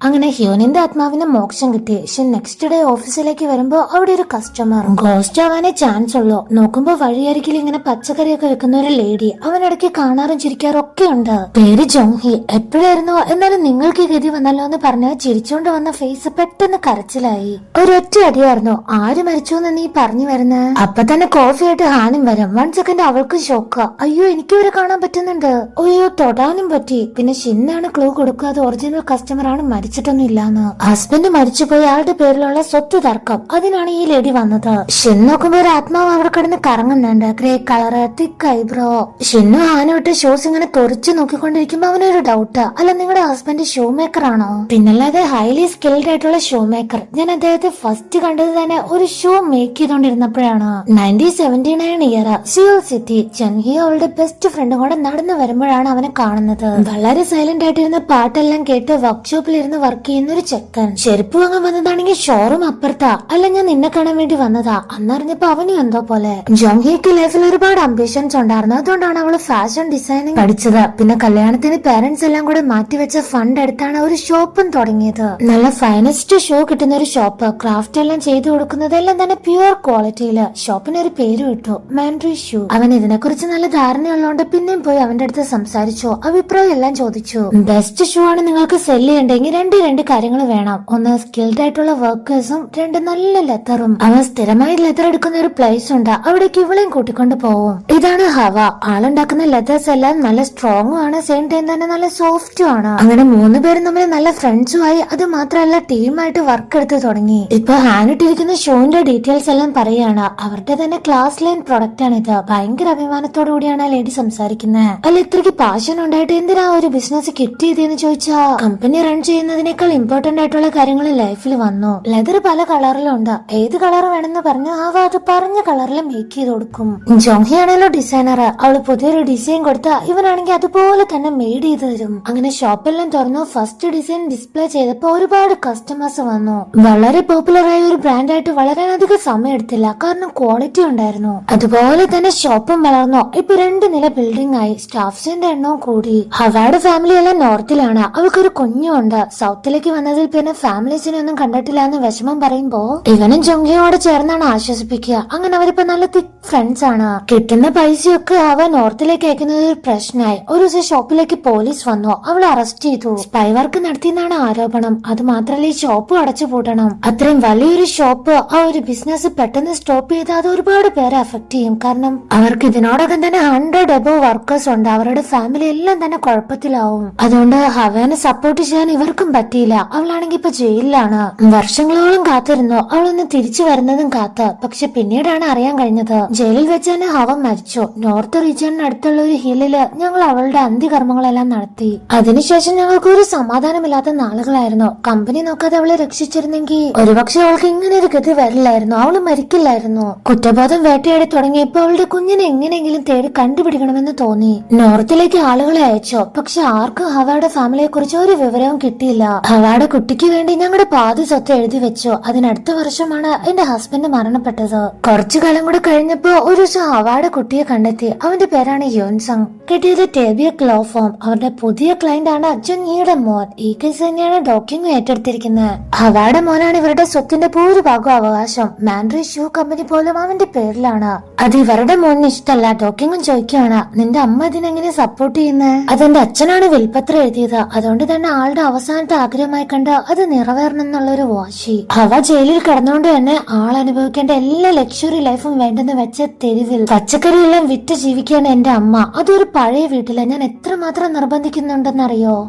അങ്ങനെ ഹ്യൂനിന്റെ ആത്മാവിന് മോക്ഷം കിട്ടി. ഷിൻ നെക്സ്റ്റ് ഡേ ഓഫീസിലേക്ക് വരുമ്പോ അവിടെ ഒരു കസ്റ്റമർ ഗോസ്റ്റ് ആവാനേ ചാൻസ് ഉള്ളൂ. നോക്കുമ്പോ വഴിയരികിൽ ഇങ്ങനെ പച്ചക്കറിയൊക്കെ വെക്കുന്ന ഒരു ലേഡി. അവനിടയ്ക്ക് കാണാറും ചിരിക്കാറും ഒക്കെ ഉണ്ട്. പേര് ജോങ്ഹി. എപ്പോഴായിരുന്നോ എന്നാലും നിങ്ങൾക്ക് ഗതി വന്നല്ലോ എന്ന് പറഞ്ഞ് ചിരിച്ചോണ്ട് വന്ന ഫേസ് പെട്ടെന്ന് കരച്ചിലായി. ഒരൊറ്റ അടിയായിരുന്നു. ആര് മരിച്ചു എന്ന് നീ പറഞ്ഞു വരുന്നത്? അപ്പൊ തന്നെ കോഫി ആയിട്ട് ഹാനും വരും. 1 സെക്കൻഡ് അവൾക്ക് ഷോക്ക്. അയ്യോ എനിക്ക് ഇവരെ കാണാൻ പറ്റുന്നുണ്ട്. അയ്യോ തൊടാനും പറ്റി. പിന്നെ ഷിന്നാണ് ക്ലൂ കൊടുക്കുക, അത് ഒറിജിനൽ കസ്റ്റമർ ആണ്, മരിച്ചിട്ടൊന്നും ഇല്ലാന്ന്. ഹസ്ബൻഡ് മരിച്ചുപോയി ആളുടെ പേരിലുള്ള സ്വത്ത് തർക്കം, അതിനാണ് ഈ ലേഡി വന്നത്. ഷിൻ നോക്കുമ്പോ ഒരു ആത്മാവ് അവിടെ കിടന്ന് കറങ്ങുന്നുണ്ട്. ഗ്രേ കളറ്, തിക്ക് ഐബ്രോ. ഷിന്നു ഹാനും ഇട്ട് ഷൂസ് ഇങ്ങനെ തുറച്ചു നോക്കിക്കൊണ്ടിരിക്കുമ്പോ അവനൊരു ഡൗട്ട്. അല്ല നിങ്ങളുടെ ഹസ്ബൻഡ് ഷൂ മേക്കർ ആണോ? പിന്നല്ലാതെ ഹൈലി സ്കിൽഡ് ആയിട്ടുള്ള ഷൂ മേക്കർ. ഞാൻ അദ്ദേഹത്തെ ഫസ്റ്റ് കണ്ടത് തന്നെ ഒരു ഷൂ മേക്ക് ചെയ്തോണ്ടിരുന്നപ്പോഴാണ്. 1979 ഇയർ, സിയോൾ സിറ്റി. ജൻഹി അവളുടെ ബെസ്റ്റ് ഫ്രണ്ടും കൂടെ നടന്നു വരുമ്പോഴാണ് അവനെ കാണുന്നത്. വളരെ സൈലന്റ് ആയിട്ടിരുന്ന പാട്ടെല്ലാം കേട്ട് വർക്ക്ഷോപ്പിൽ ഇരുന്ന് വർക്ക് ചെയ്യുന്ന ഒരു ചെക്കൻ. ചെരുപ്പ് വാങ്ങാൻ വന്നതാണെങ്കിൽ ഷോറൂം അപ്പുറത്താ. അല്ല ഞാൻ നിന്നെ കാണാൻ വേണ്ടി വന്നതാ. അന്നറിഞ്ഞപ്പോ അവനും എന്തോ പോലെ. ജോങ്ഹിക്ക് ലൈഫിൽ ഒരുപാട് അംബിഷൻസ് ഉണ്ടായിരുന്നു. അതുകൊണ്ടാണ് അവള് ഫാഷൻ ഡിസൈനിങ് പഠിച്ചത്. പിന്നെ കല്യാണത്തിന് പേരന്റ്സ് എല്ലാം കൂടെ മാറ്റിവെച്ച ഫണ്ട് എടുത്താണ് ഒരു ഷോപ്പും തുടങ്ങിയത്. നല്ല ഫൈനസ്റ്റ് ഷോ കിട്ടുന്ന ഒരു ഷോപ്പ്. ക്രാഫ്റ്റ് എല്ലാം ചെയ്തു കൊടുക്കുന്നതെല്ലാം തന്നെ പ്യുവർ ക്വാളിറ്റിയില്. ഷോപ്പിന് ഒരു പേര് ഇട്ടു, മാൻഡ്രി ഷൂ. അവൻ ഇതിനെ കുറിച്ച് നല്ല ധാരണയുള്ളതുകൊണ്ട് പിന്നെയും പോയി അവന്റെ അടുത്ത് സംസാരിച്ചു. അഭിപ്രായം എല്ലാം ചോദിച്ചു. ബെസ്റ്റ് ഷൂ ആണ് നിങ്ങൾക്ക് സെല് ചെയ്യണ്ടെങ്കിൽ രണ്ട് കാര്യങ്ങൾ വേണം. ഒന്ന് സ്കിൽഡ് ആയിട്ടുള്ള വർക്കേഴ്സും, 2 നല്ല ലെതറും. അവൻ സ്ഥിരമായി ലെതർ എടുക്കുന്ന ഒരു പ്ലേസ് ഉണ്ട്. അവിടേക്ക് ഇവളെയും കൂട്ടിക്കൊണ്ട് പോവും. ഇതാണ് ഹവ. ആളുണ്ടാക്കുന്ന ലെതേഴ്സ് എല്ലാം നല്ല സ്ട്രോങ്ങും ആണ്, സെയിം ടൈം തന്നെ നല്ല സോഫ്റ്റും ആണ്. അങ്ങനെ 3 പേരും തമ്മിൽ നല്ല ഫ്രണ്ട്സും ആയി. അത് മാത്രമല്ല ടീമായിട്ട് വർക്ക് എടുത്ത് തുടങ്ങി. ഇപ്പൊ ഹാനിട്ടിരിക്കുന്ന ഷൂവിന്റെ ഡീറ്റെയിൽസ് എല്ലാം പറയാണ്. അവരുടെ തന്നെ ക്ലാസ് ലൈൻ പ്രൊഡക്റ്റ് ആണ് ഇത്. ഭയങ്കര അഭിമാനത്തോടു കൂടിയാണ് ആ ലേഡി സംസാരിക്കുന്നത്. അല്ല ഇത്രയ്ക്ക് പാഷൻ ഉണ്ടായിട്ട് എന്തിനാ ഒരു ബിസിനസ് കിറ്റ് ചെയ്തെന്ന് ചോദിച്ചാ, കമ്പനി റൺ ചെയ്യുന്നതിനേക്കാൾ ഇമ്പോർട്ടന്റ് ആയിട്ടുള്ള കാര്യങ്ങൾ ലൈഫിൽ വന്നു. ലെതർ പല കളറിലുണ്ട്. ഏത് കളർ വേണമെന്ന് പറഞ്ഞു അത് പറഞ്ഞ കളറിൽ മേക്ക് ചെയ്ത് കൊടുക്കും. ജോങ്ഹി ആണല്ലോ ഡിസൈനർ. അവള് പുതിയൊരു ഡിസൈൻ കൊടുത്ത ഇവനാണെങ്കിൽ അതുപോലെ തന്നെ മെയ്ഡ് ചെയ്ത് തരും. അങ്ങനെ ഷോപ്പെല്ലാം തുറന്നു. ഫസ്റ്റ് ഡിസൈൻ ഡിസ്പ്ലേ ചെയ്തപ്പോ ഒരുപാട് കസ്റ്റമേഴ്സ് വന്നു. വളരെ പോപ്പുലർ ആയ ഒരു ബ്രാൻഡായിട്ട് വളരാൻ അധികം സമയം എടുത്തില്ല, കാരണം ക്വാളിറ്റി ഉണ്ടായിരുന്നു. അതുപോലെ തന്നെ ഷോപ്പും വളർന്നു. ഇപ്പൊ 2 നില ബിൽഡിംഗ് ആയി. സ്റ്റാഫ്സിന്റെ എണ്ണവും കൂടി. അവരുടെ ഫാമിലി എല്ലാം നോർത്തിലാണ്. അവൾക്കൊരു കുഞ്ഞുണ്ട്. സൗത്തിലേക്ക് വന്നതിൽ പിന്നെ ഫാമിലീസിനെ ഒന്നും കണ്ടിട്ടില്ല എന്ന് വിഷമം പറയുമ്പോ ഇവനും ജോങ്ഹിയോട് ചേർന്നാണ് ആശ്വസിപ്പിക്കുക. അങ്ങനെ അവരിപ്പോ നല്ല തിക് ഫ്രണ്ട്സ് ആണ്. കിട്ടുന്ന പൈസയൊക്കെ അവ നോർത്തിലേക്ക് അയക്കുന്നത് ഒരു പ്രശ്നമായി. ഒരു ദിവസം ഷോപ്പിലേക്ക് പോലീസ് വന്നു. അവളെ അറസ്റ്റ് ചെയ്തു. സ്പൈ വർക്ക് നടത്തിയെന്നാണ് ആരോപണം. അത് മാത്രമല്ല ഈ ഷോപ്പ് അടച്ചു പൂട്ടണം. അത്രയും വലിയൊരു ഷോപ്പ്, ആ ഒരു ബിസിനസ് പെട്ടെന്ന് സ്റ്റോപ്പ് ചെയ്താൽ അത് ഒരുപാട് പേരെ അഫക്ട് ചെയ്യും. കാരണം അവർക്ക് ഇതിനോടകം തന്നെ 100 എബോവ് വർക്കേഴ്സ് ഉണ്ട്. അവരുടെ ഫാമിലി എല്ലാം തന്നെ കുഴപ്പത്തിലാവും. അതുകൊണ്ട് ഹവേനെ സപ്പോർട്ട് ചെയ്യാൻ ഇവർക്കും പറ്റിയില്ല. അവളാണെങ്കിൽ ഇപ്പൊ ജയിലിലാണ്. വർഷങ്ങളോളം കാത്തിരുന്നു അവളൊന്ന് തിരിച്ചു വരുന്നതും കാത്ത്. പക്ഷെ പിന്നീടാണ് അറിയാൻ കഴിഞ്ഞത് ജയിലിൽ വെച്ച് തന്നെ ഹവ മരിച്ചു. നോർത്ത് റീജിയണിനടുത്തുള്ള ഒരു ഹില്ലില് ഞങ്ങൾ അവളുടെ അന്ത്യകർമ്മങ്ങളെല്ലാം നടത്തി. അതിനുശേഷം ഞങ്ങൾക്ക് ഒരു സമാധാനമില്ലാത്ത നാളുകളായിരുന്നു. കമ്പനി നോക്കാതെ അവളെ രക്ഷിച്ചിരുന്നെങ്കിൽ ഒരുപക്ഷെ അവൾക്ക് ഇങ്ങനെ ഒരു ഗതി വരില്ലായിരുന്നു. അവള് മരിക്കില്ലായിരുന്നു. കുറ്റബോധം വേട്ടയാടി തുടങ്ങിയപ്പോ അവളുടെ കുഞ്ഞിനെ എങ്ങനെയെങ്കിലും തേടി കണ്ടുപിടിക്കണമെന്ന് തോന്നി. നോർത്തിലേക്ക് ആളുകളെ അയച്ചു. പക്ഷെ ആർക്കും ഹവയുടെ ഫാമിലിയെ കുറിച്ച് ഒരു വിവരവും കിട്ടിയില്ല. ഹവയുടെ കുട്ടിക്ക് വേണ്ടി ഞങ്ങളുടെ പാതി സ്വത്ത് എഴുതി വെച്ചു. അതിനടുത്ത വർഷമാണ് എന്റെ ഹസ്ബൻഡ് മരണപ്പെട്ടത്. കുറച്ചു കാലം കൂടെ കഴിഞ്ഞപ്പോ ഒരു ദിവസം ഹവയുടെ കുട്ടിയെ കണ്ടെത്തി. അവന്റെ പേരാണ് യോൻസങ്. കിട്ടിയത് ടേബിയ ക്ലോ ഫോം. അവരുടെ പുതിയ ക്ലയന്റ് ആണ് ജുൻഹിയുടെ മോൻ. ഈ കേസ് തന്നെയാണ് ഡോക്യുമെന്റ് ഏറ്റെടുത്തിരിക്കുന്നത്. ഹവയുടെ മോനാണ് ഇവരുടെ സ്വത്തിന്റെ ഭൂരിഭാഗം അവകാശം. മാൻഡ്രി ഷൂ കമ്പനി പോലും അവന്റെ പേരിലാണ്. അത് ഇവരുടെ മോനിന് ഇഷ്ടമല്ല. ഡോക്യുമെന്റ് ചോദിക്കുകയാണ്, നിന്റെ അമ്മ ഇതിനെങ്ങനെ സപ്പോർട്ട് ചെയ്യുന്നത്? അതെന്റെ അച്ഛനാണ് വിൽപത്രം എഴുതിയത്. അതുകൊണ്ട് തന്നെ ആളുടെ അവസാനത്തെ ആഗ്രഹമായി കണ്ട് അത് നിറവേറണം എന്നുള്ളൊരു വാശി. അവ ജയിലിൽ കിടന്നുകൊണ്ട് തന്നെ ആൾ അനുഭവിക്കേണ്ട എല്ലാ ലക്ഷറി ലൈഫും വേണ്ടെന്ന് വെച്ച തെരുവിൽ പച്ചക്കറിയെല്ലാം വിറ്റ് ജീവിക്കുകയാണ് എന്റെ അമ്മ. അതൊരു പഴയ വീട്ടില്. ഞാൻ എത്രമാത്രം നിർബന്ധിക്കുന്നുണ്ടെന്നറിയോ?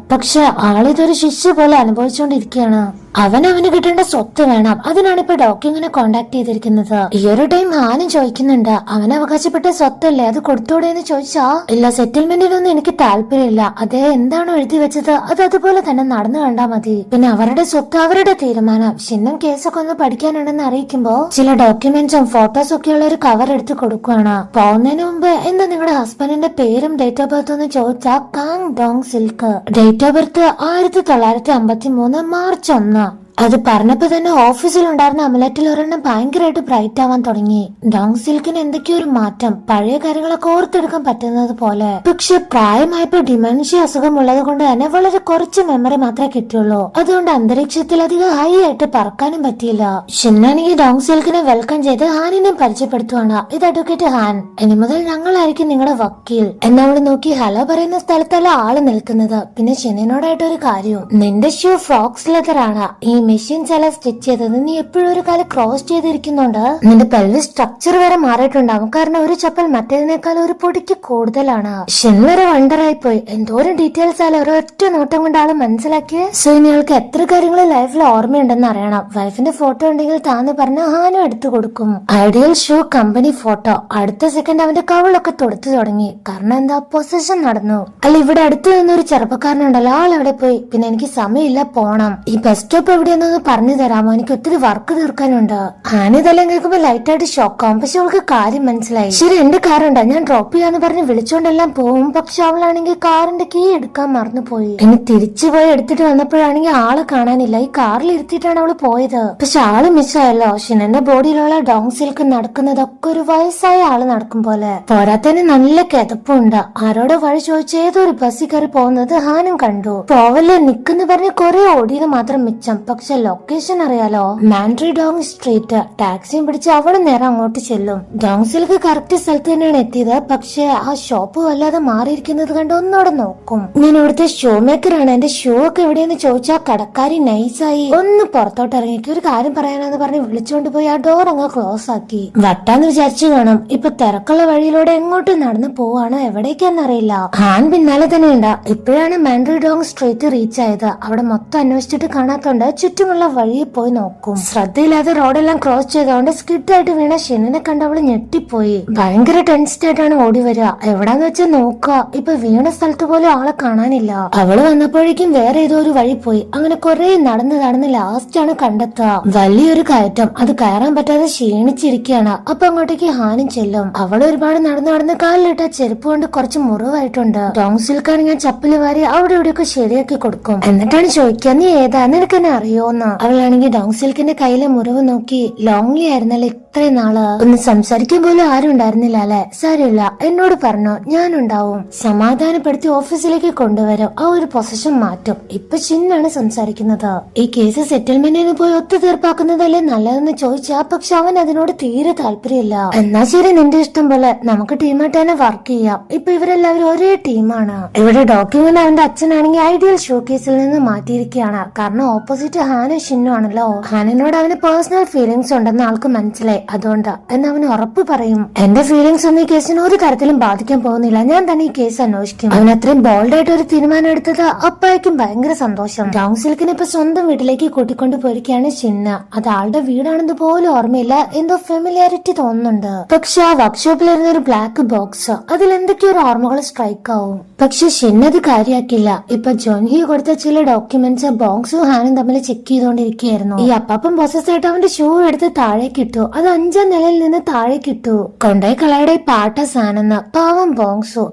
പക്ഷെ ആളിതൊരു ശിക്ഷ പോലെ അനുഭവിച്ചുകൊണ്ടിരിക്കുകയാണ്. അവന് കിട്ടേണ്ട സ്വത്ത് വേണം. അതിനാണ് ഇപ്പൊ ഡോക്യുമെന്റിനെ കോണ്ടാക്ട് ചെയ്തിരിക്കുന്നത്. ഈ ഒരു ടൈം ഹാനും ചോദിക്കുന്നുണ്ട്, അവന് അവകാശപ്പെട്ട സ്വത്തല്ലേ, അത് കൊടുത്തോടെ എന്ന് ചോദിച്ചാ ഇല്ല, സെറ്റിൽമെന്റിനൊന്നും എനിക്ക് താല്പര്യമില്ല. അദ്ദേഹം എന്താണോ എഴുതി വെച്ചത് അത് അതുപോലെ തന്നെ നടന്നു കണ്ടാ മതി. പിന്നെ അവരുടെ സ്വത്ത് അവരുടെ തീരുമാനം. ഷിന്നും കേസൊക്കെ ഒന്ന് പഠിക്കാനുണ്ടെന്ന് അറിയിക്കുമ്പോ ചില ഡോക്യുമെന്റ്സും ഫോട്ടോസും ഒക്കെയുള്ള ഒരു കവർ എടുത്ത് കൊടുക്കുകയാണ്. പോകുന്നതിന് മുമ്പ് എന്താ നിങ്ങളുടെ ഹസ്ബൻഡിന്റെ പേരും ഡേറ്റ് ഓഫ് ബർത്ത് ഒന്ന് ചോദിച്ചാ Kang Dong silk. Date of birth 1953 March 1. അത് പറഞ്ഞപ്പോ തന്നെ ഓഫീസിലുണ്ടായിരുന്ന അമലറ്റിൽ ഒരെണ്ണം ഭയങ്കരമായിട്ട് ബ്രൈറ്റ് ആവാൻ തുടങ്ങി. ഡോങ് സിൽക്കിന് എന്തൊക്കെയോ ഒരു മാറ്റം, പഴയ കാര്യങ്ങളൊക്കെ ഓർത്തെടുക്കാൻ പറ്റുന്നത് പോലെ. പക്ഷെ പ്രായമായപ്പോ ഡിമെൻഷ്യ അസുഖമുള്ളത് കൊണ്ട് തന്നെ വളരെ കുറച്ച് മെമ്മറി മാത്രമേ കിട്ടിയുള്ളൂ. അതുകൊണ്ട് അന്തരീക്ഷത്തിൽ അധികം ഹൈ ആയിട്ട് പറക്കാനും പറ്റിയില്ല. ഷിന്നാണെങ്കിൽ ഡോങ് സിൽക്കിനെ വെൽക്കം ചെയ്ത് ഹാനിനെ പരിചയപ്പെടുത്തുവാണ്. ഇത് അഡ്വക്കേറ്റ് ഹാൻ, ഇനി മുതൽ ഞങ്ങളായിരിക്കും നിങ്ങളുടെ വക്കീൽ എന്നവള് നോക്കി. ഹലോ പറയുന്ന സ്ഥലത്തല്ല ആള് നിൽക്കുന്നത്. പിന്നെ ഷിന്നിനോടായിട്ടൊരു കാര്യം, നിന്റെ ഷൂ ഫ്രോക്സ് ലെതർ ആണ്. ഈ മെഷീൻസ് എല്ലാം സ്റ്റിച്ച് ചെയ്തത് നീ എപ്പോഴും ഒരു കാലം ക്രോസ് ചെയ്തിരിക്കുന്നുണ്ട്. നിന്റെ പെൽവിസ് സ്ട്രക്ചർ വരെ മാറിയിട്ടുണ്ടാകും, കാരണം ഒരു ചപ്പൽ മറ്റേതിനേക്കാൾ ഒരു പൊടിക്ക് കൂടുതലാണ്. ഷിൻ വരെ വണ്ടറായി പോയി. എന്തോരം ഡീറ്റെയിൽസ് ആയാലും ഒരൊറ്റ നോട്ടം കൊണ്ട് ആള് മനസ്സിലാക്കിയ. സോ ഇനി ആൾക്ക് എത്ര കാര്യങ്ങൾ ലൈഫിൽ ഓർമ്മയുണ്ടെന്ന് അറിയണം. വൈഫിന്റെ ഫോട്ടോ ഉണ്ടെങ്കിൽ താന്ന് പറഞ്ഞ ഹാനും എടുത്തു കൊടുക്കും. Ideal shoe company photo. അടുത്ത സെക്കൻഡ് അവന്റെ കവളൊക്കെ തൊടുത്തു തുടങ്ങി. കാരണം എന്താ, പൊസഷൻ നടന്നു. അല്ല, ഇവിടെ അടുത്ത് നിന്നൊരു ചെറുപ്പക്കാരനുണ്ടല്ലോ, ആൾ എവിടെ പോയി? പിന്നെ എനിക്ക് സമയമില്ല, പോണം. ഈ ബസ് സ്റ്റോപ്പ് എവിടെയെന്നൊന്ന് പറഞ്ഞു തരാമോ? എനിക്ക് ഒത്തിരി വർക്ക് തീർക്കാനുണ്ട്. ഹാനിതെല്ലാം കേൾക്കുമ്പോ ലൈറ്റായിട്ട് ഷോക്കാവും. പക്ഷെ അവൾക്ക് കാര്യം മനസ്സിലായി. ശരി, എന്റെ കാറുണ്ട്, ഞാൻ ഡ്രോപ്പ് ചെയ്യാന്ന് പറഞ്ഞ് വിളിച്ചോണ്ടെല്ലാം പോവും. പക്ഷെ അവളാണെങ്കിൽ കാറിന്റെ കീ എടുക്കാൻ മറന്നുപോയി. ഇനി തിരിച്ചു പോയി എടുത്തിട്ട് വന്നപ്പോഴാണെങ്കിൽ ആളെ കാണാനില്ല. ഈ കാറിൽ ഇരുത്തിയിട്ടാണ് അവള് പോയത്. പക്ഷെ ആള് മിസ്സായല്ലോ. ഷിനന്റെ ബോഡിയിലുള്ള ഡോങ് സിൽക്ക് നടക്കുന്നതൊക്കെ ഒരു വയസ്സായ ആള് നടക്കും പോലെ. പോരാത്തന്നെ നല്ല കിതപ്പുണ്ട്. ആരോട് വഴി ചോദിച്ച് ഏതൊരു ബസ്സിൽ കയറി പോകുന്നത് ഹാനും കണ്ടു. പോവല്ലേ നിക്കെന്ന് പറഞ്ഞ് കുറെ ഓടിയത് മാത്രം മിച്ചം. പക്ഷെ ലൊക്കേഷൻ അറിയാലോ, മാൻഡ്രി ഡോങ് സ്ട്രീറ്റ്. ടാക്സിയും പിടിച്ച് അവള് നേരെ അങ്ങോട്ട് ചെല്ലും. ഡോങ് സിൽക്ക് കറക്റ്റ് സ്ഥലത്ത് തന്നെയാണ് എത്തിയത്. പക്ഷെ ആ ഷോപ്പ് വല്ലാതെ മാറിയിരിക്കുന്നത് കണ്ട് ഒന്നോടെ നോക്കും. ഞാൻ ഇവിടുത്തെ ഷൂ മേക്കറാണ്, എന്റെ ഷൂ ഒക്കെ എവിടെയെന്ന് ചോദിച്ചാൽ കടക്കാരി നൈസായി ഒന്ന് പുറത്തോട്ട് ഇറങ്ങിക്ക്, ഒരു കാര്യം പറയാനെന്ന് പറഞ്ഞ് വിളിച്ചോണ്ട് പോയി ആ ഡോർ അങ്ങ് ക്ലോസ് ആക്കി. വട്ടാന്ന് വിചാരിച്ചു കാണും. ഇപ്പൊ തിരക്കുള്ള വഴിയിലൂടെ എങ്ങോട്ട് നടന്നു പോവാണ്, എവിടേക്കാന്നറിയില്ല. ഹാൻ പിന്നാലെ തന്നെ ഉണ്ട്. ഇപ്പോഴാണ് മാൻഡ്രി ഡോങ് സ്ട്രീറ്റ് റീച്ച് ആയത്. അവിടെ മൊത്തം അന്വേഷിച്ചിട്ട് കാണാത്തോണ്ട് ചുറ്റുമുള്ള വഴിയിൽ പോയി നോക്കും. ശ്രദ്ധയില്ലാതെ റോഡെല്ലാം ക്രോസ് ചെയ്തോണ്ട് സ്കിഡായിട്ട് വീണ ഷിന്നിനെ കണ്ട് അവള് ഞെട്ടിപ്പോയി. ഭയങ്കര ടെൻസ്ഡ് ആയിട്ടാണ് ഓടി വരിക. എവിടാന്ന് വെച്ചാൽ നോക്കുക, ഇപ്പൊ വീണ സ്ഥലത്ത് പോലും ആളെ കാണാനില്ല. അവള് വന്നപ്പോഴേക്കും വേറെ ഏതോ ഒരു വഴി പോയി. അങ്ങനെ കുറെ നടന്ന് ലാസ്റ്റ് ആണ് കണ്ടെത്തുക. വലിയൊരു കയറ്റം. അത് കയറാൻ പറ്റാതെ ക്ഷീണിച്ചിരിക്കുകയാണ്. അപ്പൊ അങ്ങോട്ടേക്ക് ഹാനും ചെല്ലും. അവൾ ഒരുപാട് നടന്ന് കാലിലിട്ട ചെരുപ്പ് കൊണ്ട് കുറച്ച് മുറിവായിട്ടുണ്ട്. ഡോങ് സിൽക്കാണെങ്കിൽ ചപ്പല് വാരി അവിടെ ഇവിടെയൊക്കെ ശരിയാക്കി കൊടുക്കും. എന്നിട്ടാണ് ചോദിക്കുക, നീ ഏതാ, നിനക്ക് എന്നെ അറിയോന്ന്. അവളാണെങ്കിൽ ഡോങ് സിൽക്കിന്റെ കയ്യിലെ മുറിവ് നോക്കി, ലോങ്ലി ആയിരുന്നല്ലേ ഇത്രയും നാള്, ഒന്ന് സംസാരിക്കാൻ പോലും ആരും ഉണ്ടായിരുന്നില്ല അല്ലെ? സാരമില്ല, എന്നോട് പറഞ്ഞോ, ഞാനുണ്ടാവും. സമാധാനപ്പെടുത്തി ഓഫീസിലേക്ക് കൊണ്ടുവരും. ആ ഒരു പൊസിഷൻ മാറ്റും. ഇപ്പൊ ചിന്നാണ് സംസാരിക്കുന്നത്. ഈ കേസ് സെറ്റിൽമെന്റിന് പോയി ഒത്തുതീർപ്പാക്കുന്നതല്ലേ നല്ലതെന്ന് ചോദിച്ചാ, പക്ഷെ അവൻ അതിനോട് തീരെ താല്പര്യമില്ല. എന്നാ ശരി, നിന്റെ ഇഷ്ടം പോലെ, നമുക്ക് ടീമായിട്ട് തന്നെ വർക്ക് ചെയ്യാം. ഇപ്പൊ ഇവരെല്ലാവരും ഒരേ ടീമാണ്. ഇവിടെ ഡോക്യുമെന്റ് അവന്റെ അച്ഛനാണെങ്കിൽ ഐഡിയൽ ഷോ കേസിൽ നിന്ന് മാറ്റിയിരിക്കുകയാണ്. കാരണം ഓപ്പോസിറ്റ് ഹാനും ഷിന്നു ആണല്ലോ. ഹാനിനോട് അവന് പേഴ്സണൽ ഫീലിംഗ്സ് ഉണ്ടെന്ന് ആൾക്ക് മനസ്സിലായി. അതുകൊണ്ട് എന്ന് അവന് ഉറപ്പ് പറയും. എന്റെ ഫീലിംഗ്സ് ഒന്നും ഈ കേസിന് ഒരു തരത്തിലും ബാധിക്കാൻ പോകുന്നില്ല, ഞാൻ തന്നെ ഈ കേസ് അന്വേഷിക്കും. അവൻ അത്രയും ബോൾഡ് ആയിട്ട് ഒരു തീരുമാനം എടുത്തത് അപ്പായിരിക്കും ഭയങ്കര സന്തോഷം. ഡോങ് സിൽക്കിനെ ഇപ്പൊ സ്വന്തം വീട്ടിലേക്ക് കൂട്ടിക്കൊണ്ട് പോയിരിക്കുകയാണ് ഷിന്ന. അത് ആളുടെ വീടാണെന്ന് പോലും ഓർമ്മയില്ല. എന്തോ ഫെമിലിയാരിറ്റി തോന്നുന്നുണ്ട്. പക്ഷെ ആ വർക്ക്ഷോപ്പിലിരുന്ന ഒരു ബ്ലാക്ക് ബോക്സ്, അതിൽ എന്തൊക്കെയോ ഒരു ഓർമ്മകൾ സ്ട്രൈക്ക് ആവും. പക്ഷെ ഷിന്ന അത് കാര്യാക്കില്ല. ഇപ്പൊ ജോൻഹി കൊടുത്ത ചില ഡോക്യുമെന്റ്സ് ബോക്സും ഹാനും തമ്മിൽ ചെക്ക് ചെയ്തോണ്ടിരിക്കുകയായിരുന്നു. ഈ അപ്പാപ്പൻ പ്രോസസ് ആയിട്ട് അവന്റെ ഷൂ എടുത്ത് താഴേക്ക് ഇട്ടു. അത് 5ാം നിലയിൽ നിന്ന് താഴേക്ക് ഇട്ടു. കൊണ്ടേ കളയുടെ പാട്ട സാനെന്ന്. പാവം ബോങ്സു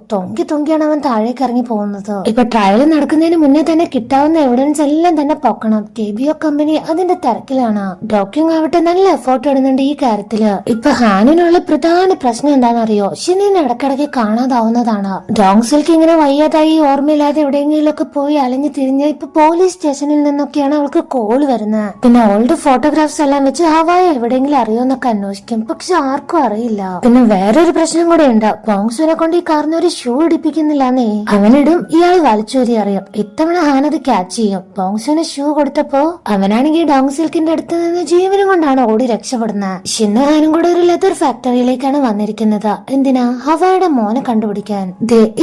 തൊങ്കിയാണ് അവൻ താഴേക്ക് ഇറങ്ങി പോകുന്നത്. ഇപ്പൊ ട്രയൽ നടക്കുന്നതിന് മുന്നേ തന്നെ കിട്ടാവുന്ന എവിഡൻസ് എല്ലാം തന്നെ പൊക്കണം. KBO കമ്പനി അതിന്റെ തിരക്കിലാണ്. ഡോക്യുമെന്റ് ആവട്ടെ നല്ല എഫോർട്ട് ഇടുന്നുണ്ട് ഈ കാര്യത്തില്. ഇപ്പൊ ഹാനിനുള്ള പ്രധാന പ്രശ്നം എന്താണെന്നറിയോ, ഷിനിനെ ഇടക്കിടക്ക് കാണാതാവുന്നതാണ്. ഡോങ് സിൽക്ക് ഇങ്ങനെ വയ്യാതായി ഓർമ്മയില്ലാതെ എവിടെയെങ്കിലും ഒക്കെ പോയി അലഞ്ഞു തിരിഞ്ഞ് ഇപ്പൊ പോലീസ് സ്റ്റേഷനിൽ നിന്നൊക്കെയാണ് അവൾക്ക് കോള് വരുന്നത്. പിന്നെ ഓൾഡ് ഫോട്ടോഗ്രാഫ്സ് എല്ലാം വെച്ച് ഹവായ എവിടെയെങ്കിലും അറിയോന്നൊക്കെ അന്വേഷിക്കും. പക്ഷെ ആർക്കും അറിയില്ല. പിന്നെ വേറൊരു പ്രശ്നം കൂടെ ഉണ്ട്. ബോങ്സുവിനെ കൊണ്ട് ഈ കാറിന് ഒരു ഷൂ ഇടിപ്പിക്കുന്നില്ലാന്നേ. അവനിടും, ഇയാൾ വലിച്ചൂരി അറിയാം. ഇത്തവണ ഹാനത് ക്യാച്ച് ചെയ്യും. ബോങ്സുവിന് ഷൂ കൊടുത്തപ്പോ അവനാണെങ്കിൽ ഡോങ് സിൽക്കിന്റെ അടുത്ത് നിന്ന് ജീവനും കൊണ്ടാണ് ഓടി രക്ഷപ്പെടുന്നത്. ഷിന്ന ഹാനും കൂടെ ഒരു ലെതർ ഫാക്ടറിയിലേക്കാണ് വന്നിരിക്കുന്നത്. എന്തിനാ? ഹവായുടെ മോനെ കണ്ടുപിടിക്കാൻ.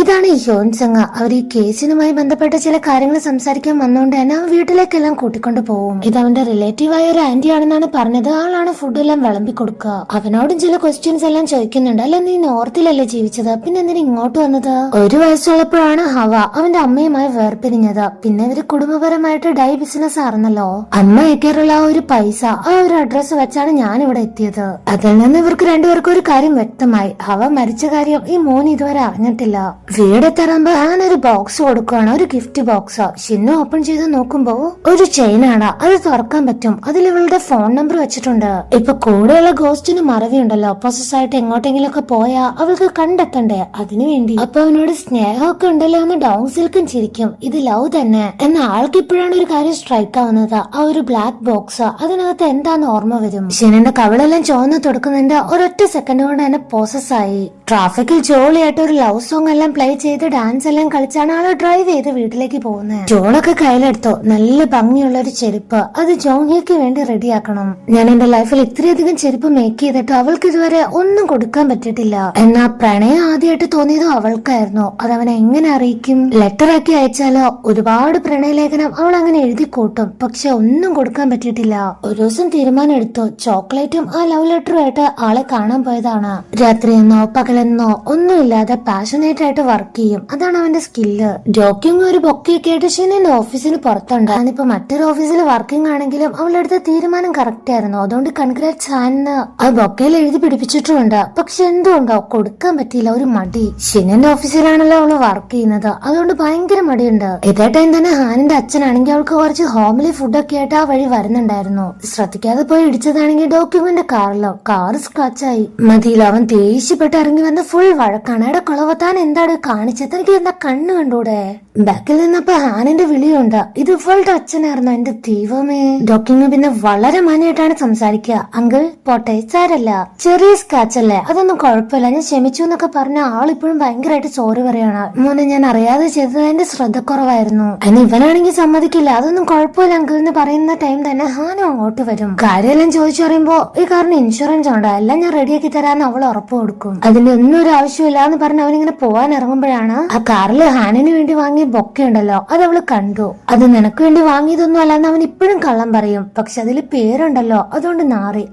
ഇതാണ് യോൻസങ്. അവർ ഈ കേസിനുമായി ബന്ധപ്പെട്ട ചില കാര്യങ്ങൾ സംസാരിക്കാൻ വന്നുകൊണ്ട് തന്നെ അവൻ വീട്ടിലേക്കെല്ലാം കൂട്ടിക്കൊണ്ടു പോകും. ഇത് അവന്റെ റിലേറ്റീവായ ഒരു ആന്റി ആണെന്നാണ് പറഞ്ഞത്. ആളാണ് ഫുഡെല്ലാം വിളമ്പി കൊടുക്കുക. അവനോടും ചില ക്വസ്റ്റ്യൻസ് എല്ലാം ചോദിക്കുന്നുണ്ട്. അല്ല, നീ നോർത്തിലല്ലേ ജീവിച്ചത്, പിന്നെ എന്തിനാ ഇങ്ങോട്ട് വന്നത്? 1 വയസ്സുള്ളപ്പോഴാണ് ഹവ അവന്റെ അമ്മയുമായി വേർപിരിഞ്ഞത്. പിന്നെ ഇവര് കുടുംബപരമായിട്ട് ഡൈ ബിസിനസ് ആയിരുന്നല്ലോ. അമ്മ അയക്കാറുള്ള ആ ഒരു പൈസ, ആ ഒരു അഡ്രസ് വെച്ചാണ് ഞാൻ ഇവിടെ എത്തിയത്. അതിൽ നിന്ന് ഇവർക്ക് രണ്ടുപേർക്കും ഒരു കാര്യം വ്യക്തമായി. ഹവ മരിച്ച കാര്യം ഈ മോൻ ഇതുവരെ അറിഞ്ഞിട്ടില്ല. വീടെത്തറുമ്പോ ഹാൻ ഒരു ബോക്സ് കൊടുക്കുകയാണ്, ഒരു ഗിഫ്റ്റ് ബോക്സ്. ഷിന്നു ഓപ്പൺ ചെയ്ത് നോക്കുമ്പോ ഒരു ചെയിൻ ബൊക്കെയാണ്, അത് തുറക്കാൻ പറ്റും. അതിൽ ഇവളുടെ ഫോൺ നമ്പർ വെച്ചിട്ടുണ്ട്. ഇപ്പൊ കൂടെയുള്ള ഗോസ്റ്റിന് മറവിയുണ്ടല്ലോ, പൊസസ് ആയിട്ട് എങ്ങോട്ടെങ്കിലും ഒക്കെ പോയാ അവൾക്ക് കണ്ടെത്തണ്ടേ, അതിനുവേണ്ടി. അപ്പൊ അവനോട് സ്നേഹമൊക്കെ ഉണ്ടല്ലോ എന്ന് ഡോങ് സിൽക്കും ചിരിക്കും. ഇത് ലവ് തന്നെ. എന്നാൽ ആൾക്ക് ഇപ്പോഴാണ് ഒരു കാര്യം സ്ട്രൈക്ക് ആവുന്നത്. ആ ഒരു ബ്ലാക്ക് ബോക്സ്, അതിനകത്ത് എന്താന്ന് ഓർമ്മ വരും. ഷിനിന്റെ കവിളെല്ലാം ചോന്ന് തുടക്കുന്നുണ്ട്. ഒരൊറ്റ സെക്കൻഡ് കൊണ്ട് തന്നെ പോസസ് ആയി. ട്രാഫിക്കിൽ ജോളിയായിട്ട് ഒരു ലവ് സോങ് എല്ലാം പ്ലേ ചെയ്ത് ഡാൻസ് എല്ലാം കളിച്ചാണ് ആള് ഡ്രൈവ് ചെയ്ത് വീട്ടിലേക്ക് പോകുന്നത്. ജോണൊക്കെ കയ്യിലെടുത്തോ നല്ല ഭംഗിയുള്ള ഒരു ചെരുപ്പ്, അത് ജോങ്ങിക്ക് വേണ്ടി റെഡിയാക്കണം. ഞാൻ എന്റെ ലൈഫിൽ ഇത്രയധികം ചെരുപ്പ് മേക്ക് ചെയ്തിട്ട് അവൾക്ക് ഇതുവരെ ഒന്നും കൊടുക്കാൻ പറ്റിയിട്ടില്ല. എന്നാ പ്രണയം ആദ്യമായിട്ട് തോന്നിയതും അവൾക്കായിരുന്നു. അത് അവനെ എങ്ങനെ അറിയിക്കും? ലെറ്റർ ആക്കി അയച്ചാലോ? ഒരുപാട് പ്രണയലേഖനം അവൾ അങ്ങനെ എഴുതി കൂട്ടും, പക്ഷെ ഒന്നും കൊടുക്കാൻ പറ്റിയിട്ടില്ല. ഒരു ദിവസം തീരുമാനം എടുത്തു, ചോക്ലേറ്റും ആ ലവ് ലെറ്ററുമായിട്ട് ആളെ കാണാൻ പോയതാണ്. രാത്രിയെന്നോ പകലെന്നോ ഒന്നുമില്ലാതെ പാഷനേറ്റ് ആയിട്ട് വർക്ക് ചെയ്യും. അതാണ് അവന്റെ സ്കില്ല്. ജോക്കിങ് ഒരു ബൊക്കെയൊക്കെ ആയിട്ട് ഷിനിന്റെ ഓഫീസിന് പുറത്തുണ്ട്. ഞാനിപ്പോ മറ്റൊരു ഓഫീസിൽ വർക്കിംഗ് ആണെങ്കിലും അവളെടുത്ത തീരുമാനം കറക്റ്റ് ആയിരുന്നു. അതുകൊണ്ട് കൺഗ്രാറ്റ്സ് ആന്ന് ആ ബൊക്കയിൽ എഴുതി പിടിപ്പിച്ചിട്ടുമുണ്ട്. പക്ഷെ എന്തുകൊണ്ടോ കൊടുക്കാൻ പറ്റിയില്ല, ഒരു മടി. ഷിനിന്റെ ഓഫീസിലാണല്ലോ അവള് വർക്ക് ചെയ്യുന്നത്, അതുകൊണ്ട് ഭയങ്കര മടിയുണ്ട്. ഇതേ ടൈം തന്നെ ഹാനിന്റെ അച്ഛനാണെങ്കിൽ അവൾക്ക് കുറച്ച് ഹോംലി ഫുഡൊക്കെ ആയിട്ട് ആ വഴി വരുന്നുണ്ടായിരുന്നു. ശ്രദ്ധിക്കാതെ പോയി ഇടിച്ചതാണെങ്കിൽ ഡോക്യുമെന്റ് കാറിലോ, കാർ സ്ക്രാച്ചായി. മതിയില്ല, അവൻ ദേഷ്യപ്പെട്ട് ഇറങ്ങി വന്ന് ഫുൾ വഴക്കാണ്. എടാ കുളവത്താൻ എന്താണ് കാണിച്ചത്? എനിക്ക് എന്താ കണ്ണു കണ്ടൂടെ? ബാക്കിൽ നിന്നപ്പോ ഹാനിന്റെ വിളിയുണ്ട്. ഇത് ഇവളുടെ അച്ഛനായിരുന്നു. എന്റെ ദൈവമേ. ഡോക്യുമെന്റ് പിന്നെ വളരെ മാന്യമായിട്ടാണ് സംസാരിക്കുക. അങ്കിൾ പോട്ടെ, സാരല്ല, ചെറിയ സ്ക്രാച്ച് അല്ലേ, അതൊന്നും കുഴപ്പമില്ല, ഞാൻ ക്ഷമിച്ചു എന്നൊക്കെ പറഞ്ഞ ആളിപ്പോഴും ഭയങ്കരമായിട്ട് സോറി പറയാണ്. മോനെ, ഞാൻ അറിയാതെ ചെയ്തത് എന്റെ ശ്രദ്ധക്കുറവായിരുന്നു. അതിന് ഇവനാണെങ്കിൽ സമ്മതിക്കില്ല. അതൊന്നും കുഴപ്പമില്ല അങ്കിൾ എന്ന് പറയുന്ന ടൈം തന്നെ ഹാനും അങ്ങോട്ട് വരും. കാര്യമെല്ലാം ചോദിച്ചു പറയുമ്പോ ഈ കാറിന് ഇൻഷുറൻസ് ഉണ്ട്, എല്ലാം ഞാൻ റെഡിയാക്കി തരാന്ന് അവൾ ഉറപ്പ് കൊടുക്കും. അതിന്റെ ഒന്നും ഒരു ആവശ്യമില്ല എന്ന് പറഞ്ഞ് അവനിങ്ങനെ പോവാൻ ഇറങ്ങുമ്പോഴാണ് ആ കാറിൽ ഹാനിന് വേണ്ടി വാങ്ങിയ ബൊക്കെ ഉണ്ടല്ലോ, അത് അവള് കണ്ടു. അത് നിനക്ക് വേണ്ടി വാങ്ങിയതൊന്നും അല്ലെന്ന് അവൻ ഇപ്പോഴും കള്ളം പറയും. പക്ഷെ അതിൽ പേരുണ്ടല്ലോ, അതുകൊണ്ട് നാറി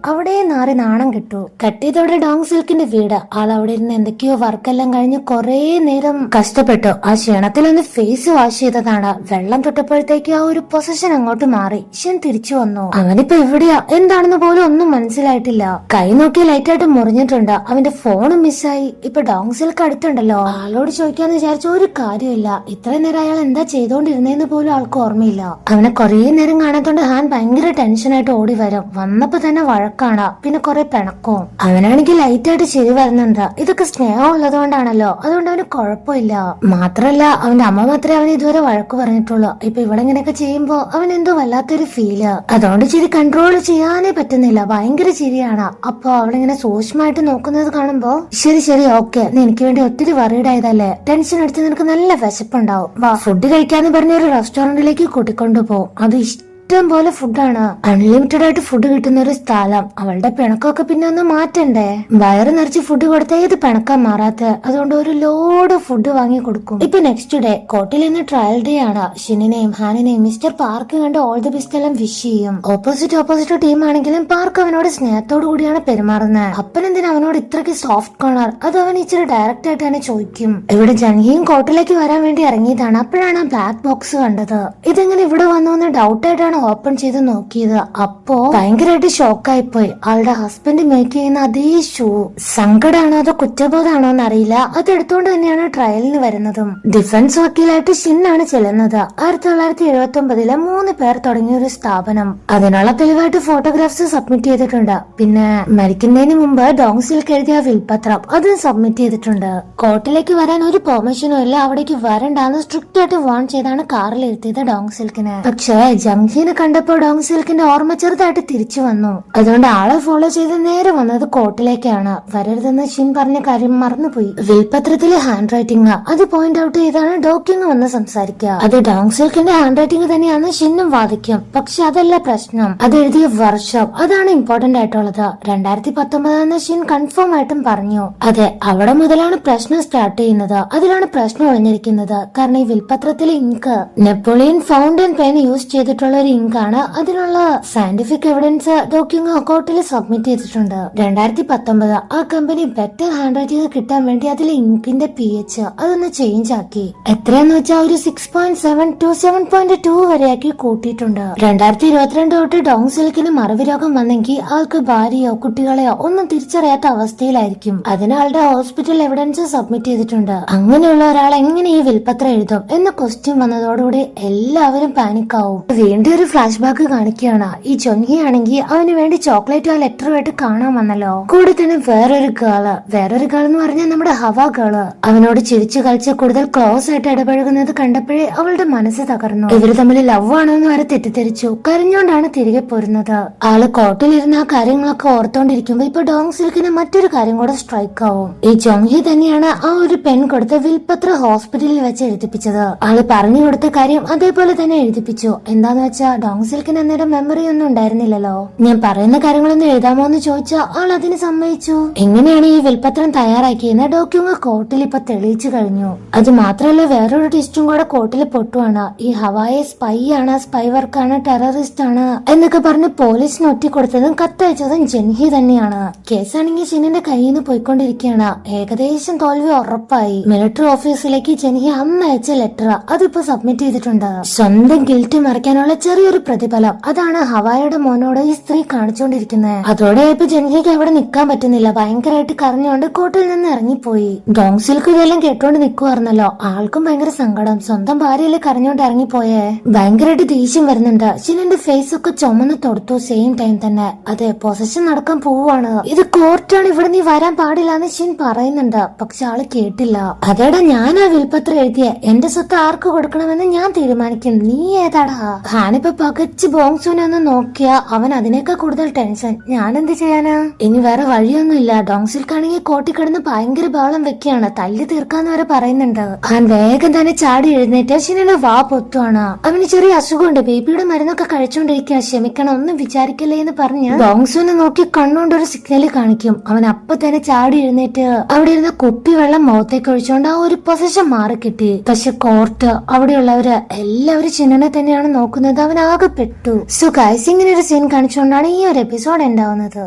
നാണം കിട്ടു. കട്ടിയതോടെ ഡോങ് സിൽക്കിന്റെ വീട്. ആൾ അവിടെ ഇരുന്ന് എന്തൊക്കെയോ വർക്കെല്ലാം കഴിഞ്ഞ് കൊറേ നേരം കഷ്ടപ്പെട്ടു. ആ ക്ഷീണത്തിലൊന്ന് ഫേസ് വാഷ് ചെയ്തതാണ്. വെള്ളം തൊട്ടപ്പോഴത്തേക്ക് ആ ഒരു പൊസഷൻ അങ്ങോട്ട് മാറി. ഷൻ തിരിച്ചു വന്നു. അവനിപ്പോ എവിടെയാ എന്താണെന്ന് പോലും ഒന്നും മനസ്സിലായിട്ടില്ല. കൈ നോക്കി ലൈറ്റായിട്ട് മുറിഞ്ഞിട്ടുണ്ട്. അവന്റെ ഫോണും മിസ്സായി. ഇപ്പൊ ഡോങ് സിൽക്ക് അടുത്തുണ്ടല്ലോ. ആളോട് ചോദിക്കാന്ന് വിചാരിച്ച ഒരു കാര്യമില്ല. ഇത്രയും നേരം അയാൾ എന്താ ചെയ്തോണ്ടിരുന്നേന്ന് പോലും ആൾക്ക് ഓർമ്മയില്ല. അവനെ കൊറേ നേരം കാണാത്തോണ്ട് ഹാൻ ഭയങ്കര ടെൻഷനായിട്ട് ഓടി വരും. വന്നപ്പോ തന്നെ വഴക്കാണ്, പിന്നെ കൊറേ പിണക്കവും. അവനാണെങ്കിൽ ലൈറ്റായിട്ട് ശരി വരുന്നുണ്ട്. ഇതൊക്കെ സ്നേഹം ഉള്ളതുകൊണ്ടാണല്ലോ, അതുകൊണ്ട് അവന് കുഴപ്പമില്ല. മാത്രല്ല അവന്റെ അമ്മ മാത്രമേ അവന് ഇതുവരെ വഴക്ക് പറഞ്ഞിട്ടുള്ളൂ. ഇപ്പൊ ഇവളിങ്ങനെയൊക്കെ ചെയ്യുമ്പോ അവൻ എന്തോ വല്ലാത്തൊരു ഫീല്. അതുകൊണ്ട് ചിരി കൺട്രോൾ ചെയ്യാനേ പറ്റുന്നില്ല. ഭയങ്കര ചിരിയാണ്. അപ്പൊ അവളിങ്ങനെ സൂക്ഷ്മമായിട്ട് നോക്കുന്നത് കാണുമ്പോ ശരി ഓക്കെ, നീ എനിക്ക് വേണ്ടി ഒത്തിരി വറീഡ് ആയതല്ലേ, ടെൻഷൻ അടിച്ച് നിനക്ക് നല്ല വിശപ്പുണ്ടാവും, വാ ഫുഡ് കഴിക്കാന്ന് പറഞ്ഞ ഒരു റെസ്റ്റോറന്റിലേക്ക് കൂട്ടിക്കൊണ്ടുപോകും. അത് ഇഷ്ടം പോലെ ഫുഡാണ്. അൺലിമിറ്റഡ് ആയിട്ട് ഫുഡ് കിട്ടുന്ന ഒരു സ്ഥലം. അവളുടെ പിണക്കമൊക്കെ പിന്നെ ഒന്ന് മാറ്റണ്ടേ? വയറ് നിറച്ച് ഫുഡ് കൊടുത്താൽ ഇത് പിണക്കാൻ മാറാത്ത, അതുകൊണ്ട് ഒരു ലോഡ് ഫുഡ് വാങ്ങി കൊടുക്കും. ഇപ്പൊ നെക്സ്റ്റ് ഡേ കോട്ടിൽ നിന്ന് ട്രയൽ ഡേ ആണ്. ഷിനിനെയും ഹാനിനെയും മിസ്റ്റർ പാർക്ക് കണ്ട് ഓൾ ദി ബെസ്റ്റ് എല്ലാം വിഷ് ചെയ്യും. ഓപ്പോസിറ്റ് ടീം ആണെങ്കിലും പാർക്ക് അവനോട് സ്നേഹത്തോടു കൂടിയാണ് പെരുമാറുന്നത്. അപ്പൻ എന്തിനാ അവനോട് ഇത്രയ്ക്ക് സോഫ്റ്റ് കോർണർ? അത് അവൻ ഇച്ചിരി ഡയറക്റ്റ് ആയിട്ട് തന്നെ ചോദിക്കും. ഇവിടെ ജൻഹിയും കോട്ടിലേക്ക് വരാൻ വേണ്ടി ഇറങ്ങിയതാണ്. അപ്പോഴാണ് ആ ബ്ലാക്ക് ബോക്സ് കണ്ടത്. ഇതെങ്ങനെ ഇവിടെ വന്നു എന്ന് ഡൗട്ടായിട്ടാണ് ഓപ്പൺ ചെയ്ത് നോക്കിയത്. അപ്പോ ഭയങ്കരമായിട്ട് ഷോക്കായി പോയി. ആളുടെ ഹസ്ബൻഡ് മേക്ക് ചെയ്യുന്ന അതേ ഷൂ. സങ്കടാണോ അതോ കുറ്റബോധമാണോ എന്നറിയില്ല. അത് എടുത്തുകൊണ്ട് തന്നെയാണ് ട്രയലിന് വരുന്നതും. ഡിഫൻസ് വക്കീലായിട്ട് ഷിന്നാണ് ചെല്ലുന്നത്. 1979 3 പേർ തുടങ്ങിയ ഒരു സ്ഥാപനം. അതിനുള്ള തെളിവായിട്ട് ഫോട്ടോഗ്രാഫ്സ് സബ്മിറ്റ് ചെയ്തിട്ടുണ്ട്. പിന്നെ മരിക്കുന്നതിന് മുമ്പ് ഡോങ് സിൽക്ക് എഴുതിയ വിൽപത്രം അതും സബ്മിറ്റ് ചെയ്തിട്ടുണ്ട്. കോർട്ടിലേക്ക് വരാൻ ഒരു പെർമിഷനും ഇല്ല. അവിടേക്ക് വരണ്ടാന്ന് സ്ട്രിക്റ്റ് ആയിട്ട് വാൺ ചെയ്താണ് കാറിൽ എത്തിയത് ഡോങ് സിൽക്കിന്. പക്ഷേ ജംഗ്ഷന് കണ്ടപ്പോ ഡോങ് സിൽക്കിന്റെ ഓർമ്മ ചെറുതായിട്ട് തിരിച്ചു വന്നു. അതുകൊണ്ട് ആളെ ഫോളോ ചെയ്ത് നേരെ വന്നത് കോർട്ടിലേക്കാണ്. വരരുതെന്ന് ഷിൻ പറഞ്ഞ കാര്യം മറന്നുപോയി. വിൽപത്രത്തിലെ ഹാൻഡ് റൈറ്റിംഗ് അത് പോയിന്റ് ഔട്ട് ചെയ്താണ് ഡോക്കിങ് വന്ന് സംസാരിക്കുക. അത് ഡോങ് സിൽക്കിന്റെ ഹാൻഡ് റൈറ്റിംഗ് തന്നെയാണെന്ന് ഷിന്നും വാദിക്കും. പക്ഷെ അതല്ല പ്രശ്നം, അത് എഴുതിയ വർഷം അതാണ് ഇമ്പോർട്ടന്റ് ആയിട്ടുള്ളത്. 2019 ഷിൻ കൺഫേം ആയിട്ടും പറഞ്ഞു. അതെ, അവിടെ മുതലാണ് പ്രശ്നം സ്റ്റാർട്ട് ചെയ്യുന്നത്. അതിലാണ് പ്രശ്നം ഒളിഞ്ഞിരിക്കുന്നത്. കാരണം ഈ വിൽപത്രത്തിലെ ink Napoleon fountain pen use ചെയ്തിട്ടുള്ള ഒരു ഇങ്കാണ്. അതിനുള്ള സയന്റിഫിക് എവിഡൻസ് ഡോക്യുമെന്റ് കോർട്ടിൽ സബ്മിറ്റ് ചെയ്തിട്ടുണ്ട്. 2019 ആ കമ്പനി ബെറ്റർ ഹാൻഡ് റൈറ്റിംഗ് കിട്ടാൻ വേണ്ടി അതിലെ ഇങ്കിന്റെ pH അതൊന്ന് ചേഞ്ച് ആക്കി. എത്രയെന്ന് വെച്ചാൽ ഒരു 6.7 to 7.2 വരെയാക്കി കൂട്ടിയിട്ടുണ്ട്. 2022 തൊട്ട് ഡോങ് സിൽക്കിന് മറവി രോഗം വന്നെങ്കിൽ ആൾക്ക് ഭാര്യയോ കുട്ടികളെയോ ഒന്നും തിരിച്ചറിയാത്ത അവസ്ഥയിലായിരിക്കും. അതിനാളുടെ ഹോസ്പിറ്റൽ എവിഡൻസ് സബ്മിറ്റ് ചെയ്തിട്ടുണ്ട്. അങ്ങനെയുള്ള ഒരാൾ എങ്ങനെ ഈ വിൽപത്രം എഴുതും എന്ന ക്വസ്റ്റ്യൻ വന്നതോടുകൂടി എല്ലാവരും പാനിക് ആവും. വേണ്ടി ഒരു ഫ്ലാഷ് ബാക്ക് കാണിക്കുകയാണ്. ഈ ജൊൻഹി ആണെങ്കിൽ അവന് വേണ്ടി ചോക്ലേറ്റ് ആ ലെറ്ററുമായിട്ട് കാണാൻ വന്നല്ലോ. കൂടെ തന്നെ വേറൊരു ഗേള് എന്ന് പറഞ്ഞാൽ നമ്മുടെ ഹവ ഗേള് അവനോട് ചിരിച്ചു കളിച്ച് കൂടുതൽ ക്ലോസ് ആയിട്ട് ഇടപഴകുന്നത് കണ്ടപ്പോഴേ അവളുടെ മനസ്സ് തകർന്നു. ഇവര് തമ്മിൽ ലവ് ആണോ എന്ന് വരെ തെറ്റിദ്ധരിച്ചു. കരഞ്ഞോണ്ടാണ് തിരികെ പോരുന്നത്. ആള് കോർട്ടിലിരുന്ന ആ കാര്യങ്ങളൊക്കെ ഓർത്തോണ്ടിരിക്കുമ്പോ ഇപ്പൊ ഡോങ് സിൽക്കിന് മറ്റൊരു കാര്യം കൂടെ സ്ട്രൈക്ക് ആവും. ഈ ജൊൻഹി തന്നെയാണ് ആ ഒരു പെൻ കൊടുത്ത് വിൽപത്ര ഹോസ്പിറ്റലിൽ വെച്ച് എഴുതിപ്പിച്ചത്. ആള് പറഞ്ഞു കൊടുത്ത കാര്യം അതേപോലെ തന്നെ എഴുതിപ്പിച്ചു. എന്താന്ന് വെച്ചാ ഡോങ് സിൽക്കിന് അന്നേരം മെമ്മറി ഒന്നും ഉണ്ടായിരുന്നില്ലല്ലോ. ഞാൻ പറയുന്ന കാര്യങ്ങളൊന്നും എഴുതാമോ എന്ന് ചോദിച്ചാൽ ആൾ അതിന് സമ്മതിച്ചു. എങ്ങനെയാണ് ഈ വിൽപത്രം തയ്യാറാക്കിയെന്ന് ഡോക്യുമ കോർട്ടിൽ ഇപ്പൊ തെളിയിച്ചു കഴിഞ്ഞു. അത് മാത്രമല്ല വേറൊരു ടെസ്റ്റും കൂടെ കോർട്ടിൽ പൊട്ടുവാണ്. ഈ ഹവായെ സ്പൈ ആണ്, സ്പൈ വർക്കാണ്, ടെററിസ്റ്റ് ആണ് എന്നൊക്കെ പറഞ്ഞ് പോലീസിന് ഒറ്റിക്കൊടുത്തതും കത്തയച്ചതും ജെൻഹി തന്നെയാണ്. കേസാണെങ്കിൽ ഷിനിന്റെ കയ്യിൽ നിന്ന് പോയിക്കൊണ്ടിരിക്കുകയാണ്. ഏകദേശം തോൽവി ഉറപ്പായി. മിലിറ്ററി ഓഫീസിലേക്ക് ജെൻഹി അന്ന് അയച്ച ലെറ്റർ അതിപ്പോ സബ്മിറ്റ് ചെയ്തിട്ടുണ്ട്. സ്വന്തം ഗിൽറ്റ് മറയ്ക്കാനുള്ള ചെറിയൊരു പ്രതിഫലം അതാണ് ഹവായുടെ മോനോട് ഈ സ്ത്രീ കാണിച്ചുകൊണ്ടിരിക്കുന്നത്. അതോടെ ഇപ്പൊ ജെൻഹിക്ക് അവിടെ നിൽക്കാൻ പറ്റുന്നില്ല. ഭയങ്കരമായിട്ട് കരഞ്ഞുകൊണ്ട് കോർട്ടിൽ നിന്ന് ഇറങ്ങിപ്പോയി. ഡോങ് സിൽക്ക് ഇതെല്ലാം കേട്ടോണ്ട് നിൽക്കുവായിരുന്നല്ലോ. ആൾക്കും ഭയങ്കര സങ്കടം. സ്വന്തം ഭാര്യയില് കരഞ്ഞോണ്ട് ഇറങ്ങിപ്പോയേ. ഭയങ്കരമായിട്ട് ദേഷ്യം വരുന്നുണ്ട്. ഷിനിന്റെ ഫേസ് ഒക്കെ ചുമന്ന് തൊടുത്തു. സെയിം ടൈം തന്നെ അതെ പൊസഷൻ നടക്കാൻ പോവാണ്. ഇത് കോർട്ടാണ്, ഇവിടെ നീ വരാൻ പാടില്ല എന്ന് ഷിൻ പറയുന്നുണ്ട്. പക്ഷെ ആള് കേട്ടില്ല. അതേടാ ഞാനാ വിൽപത്രം എഴുതിയ, എന്റെ സ്വത്ത് ആർക്ക് കൊടുക്കണമെന്ന് ഞാൻ തീരുമാനിക്കും, നീ ഏതാടാ? ഹാനിപ്പോ പകച്ച് ബോങ്സൂനെ ഒന്ന് നോക്കിയാ അവൻ അതിനേക്കാൾ കൂടുതൽ ടെൻഷൻ. ഞാൻ എന്ത് ചെയ്യാനാ? ഇനി വേറെ വഴിയൊന്നുമില്ല. ഡോങ് സിൽക്കാണെങ്കിൽ കോട്ടി കിടന്ന് ഭയങ്കര ബഹളം വെക്കുകയാണ്. തല്ലി തീർക്കാന്ന് വരെ പറയുന്നുണ്ട്. അവൻ വേഗം തന്നെ ചാടി എഴുന്നേറ്റ് ഷിനിന്റെ വാ പൊത്തുവാണ്. അവന് ചെറിയ അസുഖമുണ്ട്, ബേബിയുടെ മരുന്നൊക്കെ കഴിച്ചോണ്ടിരിക്കുക, ക്ഷമിക്കണം ഒന്നും വിചാരിക്കല്ലേ എന്ന് പറഞ്ഞ് ബോങ്സൂനെ നോക്കി കണ്ണുകൊണ്ട് ഒരു സിഗ്നല് കാണിക്കും. അവൻ അപ്പൊ തന്നെ ചാടി എഴുന്നേറ്റ് അവിടെ ഇരുന്ന കുപ്പി വെള്ളം മുഖത്തേക്ക് ഒഴിച്ചോണ്ട് ആ ഒരു പൊസിഷൻ മാറി കിട്ടി. പക്ഷെ കോർട്ട് അവിടെയുള്ളവര് എല്ലാവരും ചിന്നനെ തന്നെയാണ് നോക്കുന്നത്. അവൻ ആകെ പെട്ടു. സോ ഗൈസ് ഇങ്ങനെ ഒരു സീൻ കാണിച്ചുകൊണ്ടാണ് ഈ ഒരു എപ്പിസോഡ് ഉണ്ടാവുന്നത്.